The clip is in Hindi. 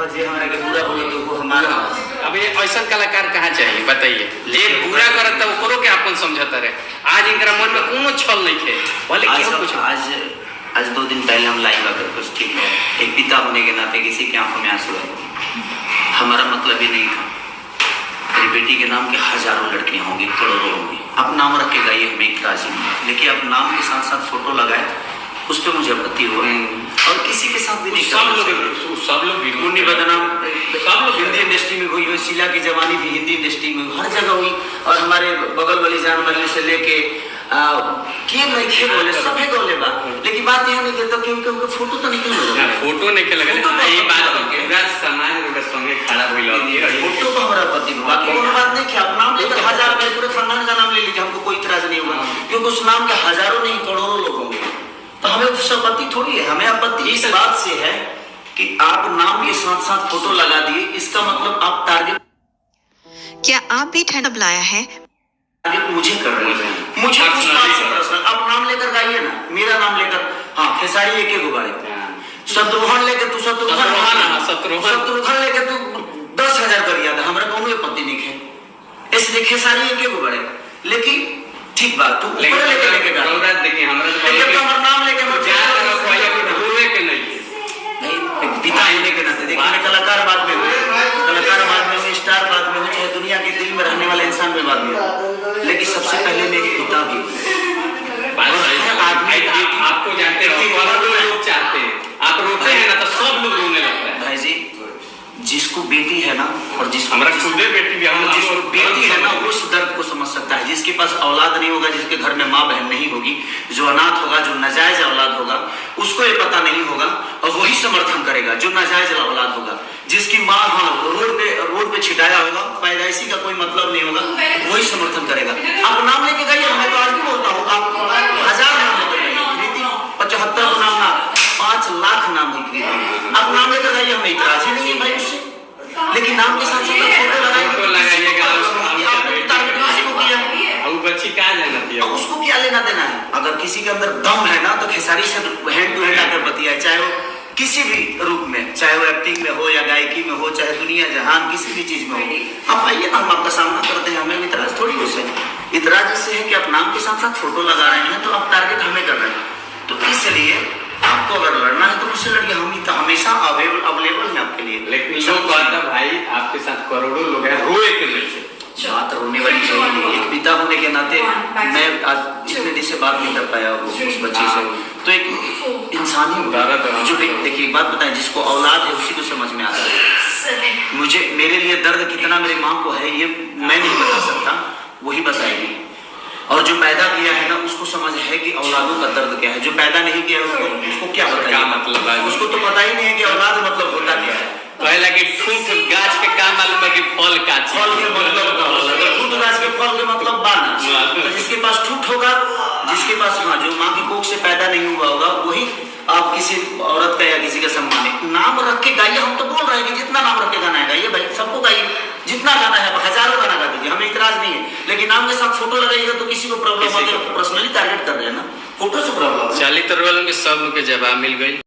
जे हमरा के बुरा बोले तो वो हमारा। अब ये ऐसा कलाकार कहाँ चाहिए बताइए, जे बुरा करत है ओकरो के अपन समझता रहे। आज इनकरा मन में कोनो छल नहीं थे, भले क्यों कुछ। आज 2 दिन पहले हम लाइव आकर कुछ ठीक है, एक पिता होने के नाते किसी की आंखों में आंसू है। हमारा मतलब ही नहीं था, मेरी बेटी के नाम के हजारों लड़कियां होंगी, करोड़ों होंगी, आप नाम रख के गाइए, हमें इतराज नहीं, लेकिन आप नाम के साथ साथ फोटो लगाए उस पर मुझे आपत्ति हुआ। और किसी के साथ भी नहीं, सब लोग मुन्नी बदनाम, सब लोग हिंदी इंडस्ट्री में हुई, शीला की जवानी भी हिंदी इंडस्ट्री में हर जगह हुई। और हमारे बगल वाली जान वाले से लेके नहीं बोले सभी बोले बात, लेकिन बात यह नहीं कहता क्योंकि फोटो तो निकल लगा, फोटो निकल लगा, ये बात पूरा समाज के संगे खड़ा हुई है। फोटो को हमारा पति, बाकी कोनो बात नहीं कि आप नाम लेकर हजार मेरे पूरे खानदान का नाम ले लीजिए, हमको कोई इतराज नहीं होगा, क्योंकि उस नाम के हजारों नहीं करोड़ों लोग होंगे। तो हमें उससे आपत्ति थोड़ी है, हमें आपत्ति इस बात से है कि आप नाम के साथ साथ फोटो लगा दिए, इसका मतलब आप टारगेट। क्या आप भी ठंडा लाया है? मुझे कर रही है, मुझे उस बात से पर्सनल। आप नाम लेकर गाइए ना, मेरा नाम लेकर, हाँ खेसारी एक एक गुब्बारे, शत्रुघ्न लेकर तू शत्रुघ्न लेकर तू 10,000 कर दिया था, हमारा कोनो आपत्ति नहीं है, इसलिए खेसारी एक एक गुब्बारे। लेकिन ठीक बात, तू ऊपर लेके गा, देखिए हमारा नाम लेके पिता होने के नाते देखिए, कलाकार बाद में हुए, स्टार बाद में हुए, चाहे दुनिया के दिल में रहने वाला इंसान में बाद में, लेकिन सबसे पहले मैं एक पिता भी। आपको जानते रहो, लोग चाहते हैं आप रोते हैं ना तो सब लोग रोने लगता है। भाई जी, जिसको बेटी है ना, और जिसको हमारा खुदे बेटी भी, जिसको बेटी है ना, वो उस दर्द को समझ सकता है। जिसके पास औलाद नहीं होगा, जिसके घर में माँ बहन नहीं होगी, जो अनाथ होगा, जो नाजायज औलाद होगा, उसको ये पता नहीं होगा और वही समर्थन करेगा जो नाजायज औलाद होगा। जिसकी माँ रोड पे छिटाया होगा, पैदाइशी का कोई मतलब नहीं होगा, वही समर्थन करेगा। आप नाम लेके गाइए, मैं तो आज भी बोलता हूँ, आप 1000 नाम लेकर गाइए, 75 नाम ना 5 लाख नाम हुई, आप नाम लेकर गाइए, हमें इतराज ही नहीं है भाई उससे, लेकिन नाम के साथ साथ फोटो लगाइएगा, उसको क्या लेना देना है। अगर किसी के अंदर दम है ना, तो खेसारी से हैंड टू हैंड आकर बतियाए, चाहे वो किसी भी रूप में, चाहे वो एक्टिंग में हो या गायकी में हो, चाहे दुनिया जहान किसी भी चीज में हो, आप आइए ना, हम आपका सामना करते हैं, हमें इतराज थोड़ी उससे। इतराज इससे है कि आप नाम के साथ साथ फोटो लगा रहे हैं, तो आप टारगेट हमें कर रहे हैं, तो इसलिए आपको अगर लड़ना है तो मुझसे लड़िए, हम तो हमेशा अवेलेबल हैं आपके लिए। लेकिन लोग कहता भाई आपके साथ करोड़ों लोग हैं, रोए के नहीं, बात रोने वाली चाहिए नहीं। एक पिता होने के नाते मैं आज जितने दिन से बात नहीं कर पाया उस बच्ची से, तो एक इंसानी जो देखिए, एक बात बताएं, जिसको औलाद है उसी को समझ में आता है। मुझे मेरे लिए दर्द कितना मेरी माँ को है ये मैं नहीं बता सकता, वही बताएगी। और जो पैदा किया है ना, उसको समझ है कि औलादों का दर्द क्या है। जो पैदा नहीं किया उसको क्या बताएगा, मतलब है उसको तो पता ही नहीं है कि औलाद मतलब होता क्या है। पहले कि फूट गाछ के काम मालूम है कि फल का, फल के मतलब फूट गाछ के फल के मतलब बाना, तो जिसके पास ठूठ होगा, जिसके पास जो माँ की कोख से पैदा नहीं हुआ होगा, वही आप किसी औरत का या किसी का सम्मान नाम रख के गाइए। हम तो बोल रहे हैं कि जितना नाम रख के गाना है गाइए भाई, सबको गाइए, जितना गाना है हजारों गाना गा दीजिए, हमें इतराज नहीं है, लेकिन नाम के साथ फोटो लगाइएगा तो किसी को प्रॉब्लम होगी। पर्सनली टारगेट कर रहे हैं ना, फोटो से प्रॉब्लम। चालीस तरह के सब लोग के जवाब मिल गई।